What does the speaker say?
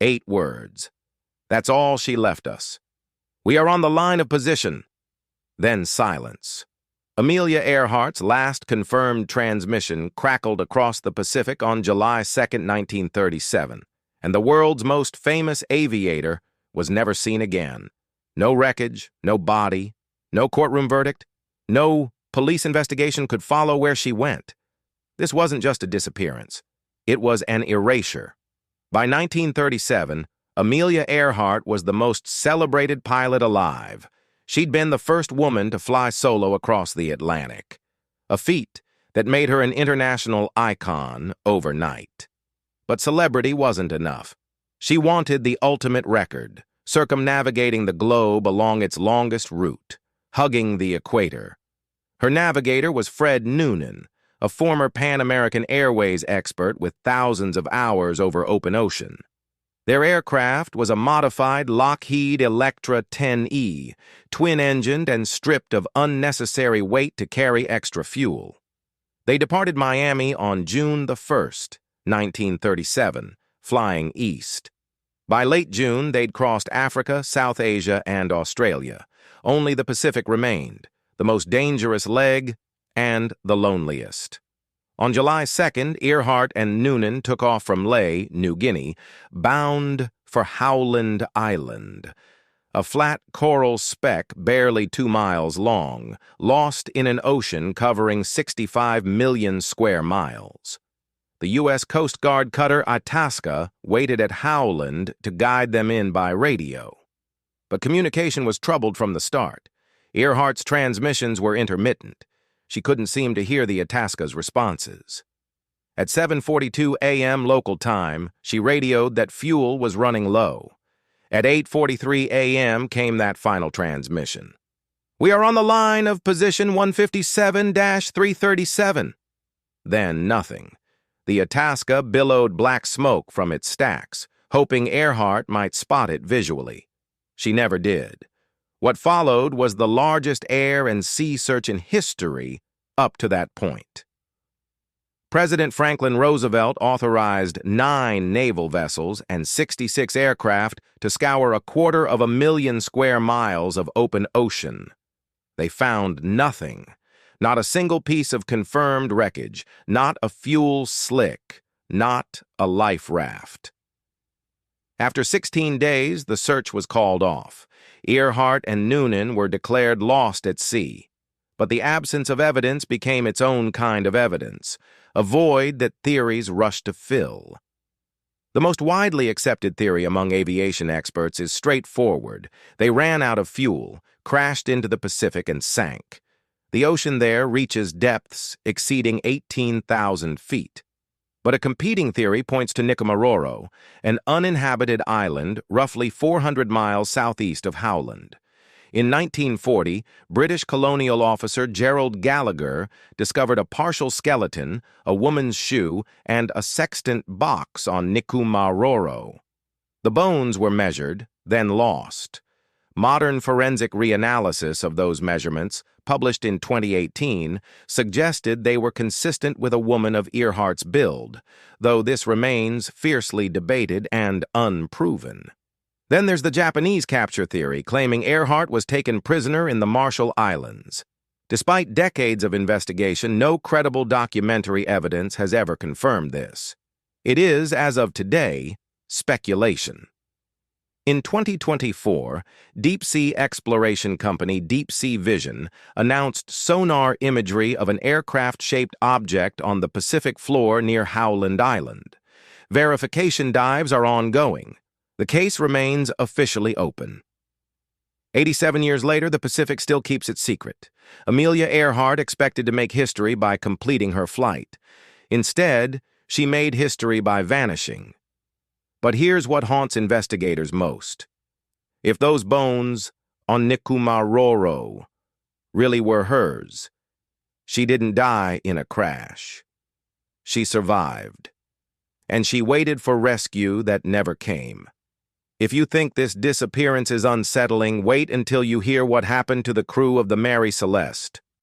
8 words. That's all she left us. "We are on the line of position." Then silence. Amelia Earhart's last confirmed transmission crackled across the Pacific on July 2, 1937, and the world's most famous aviator was never seen again. No wreckage, no body, no courtroom verdict, no police investigation could follow where she went. This wasn't just a disappearance. It was an erasure. By 1937, Amelia Earhart was the most celebrated pilot alive. She'd been the first woman to fly solo across the Atlantic, a feat that made her an international icon overnight. But celebrity wasn't enough. She wanted the ultimate record, circumnavigating the globe along its longest route, hugging the equator. Her navigator was Fred Noonan, a former Pan American Airways expert with thousands of hours over open ocean. Their aircraft was a modified Lockheed Electra 10E, twin-engined and stripped of unnecessary weight to carry extra fuel. They departed Miami on June the 1st, 1937, flying east. By late June, they'd crossed Africa, South Asia, and Australia. Only the Pacific remained, the most dangerous leg and the loneliest. On July 2nd, Earhart and Noonan took off from Lae, New Guinea, bound for Howland Island, a flat coral speck barely 2 miles long, lost in an ocean covering 65 million square miles. The U.S. Coast Guard cutter Itasca waited at Howland to guide them in by radio. But communication was troubled from the start. Earhart's transmissions were intermittent. She couldn't seem to hear the Itasca's responses. At 7:42 a.m. local time, she radioed that fuel was running low. At 8:43 a.m. came that final transmission. "We are on the line of position 157-337. Then nothing. The Itasca billowed black smoke from its stacks, hoping Earhart might spot it visually. She never did. What followed was the largest air and sea search in history up to that point. President Franklin Roosevelt authorized 9 naval vessels and 66 aircraft to scour 250,000 square miles of open ocean. They found nothing. Not a single piece of confirmed wreckage, not a fuel slick, not a life raft. After 16 days, the search was called off. Earhart and Noonan were declared lost at sea. But the absence of evidence became its own kind of evidence, a void that theories rushed to fill. The most widely accepted theory among aviation experts is straightforward. They ran out of fuel, crashed into the Pacific, and sank. The ocean there reaches depths exceeding 18,000 feet. But a competing theory points to Nikumaroro, an uninhabited island roughly 400 miles southeast of Howland. In 1940, British colonial officer Gerald Gallagher discovered a partial skeleton, a woman's shoe, and a sextant box on Nikumaroro. The bones were measured, then lost. Modern forensic reanalysis of those measurements, published in 2018, suggested they were consistent with a woman of Earhart's build, though this remains fiercely debated and unproven. Then there's the Japanese capture theory, claiming Earhart was taken prisoner in the Marshall Islands. Despite decades of investigation, no credible documentary evidence has ever confirmed this. It is, as of today, speculation. In 2024, deep-sea exploration company Deep Sea Vision announced sonar imagery of an aircraft-shaped object on the Pacific floor near Howland Island. Verification dives are ongoing. The case remains officially open. 87 years later, the Pacific still keeps its secret. Amelia Earhart expected to make history by completing her flight. Instead, she made history by vanishing. But here's what haunts investigators most. If those bones on Nikumaroro really were hers, she didn't die in a crash. She survived. And she waited for rescue that never came. If you think this disappearance is unsettling, wait until you hear what happened to the crew of the Mary Celeste.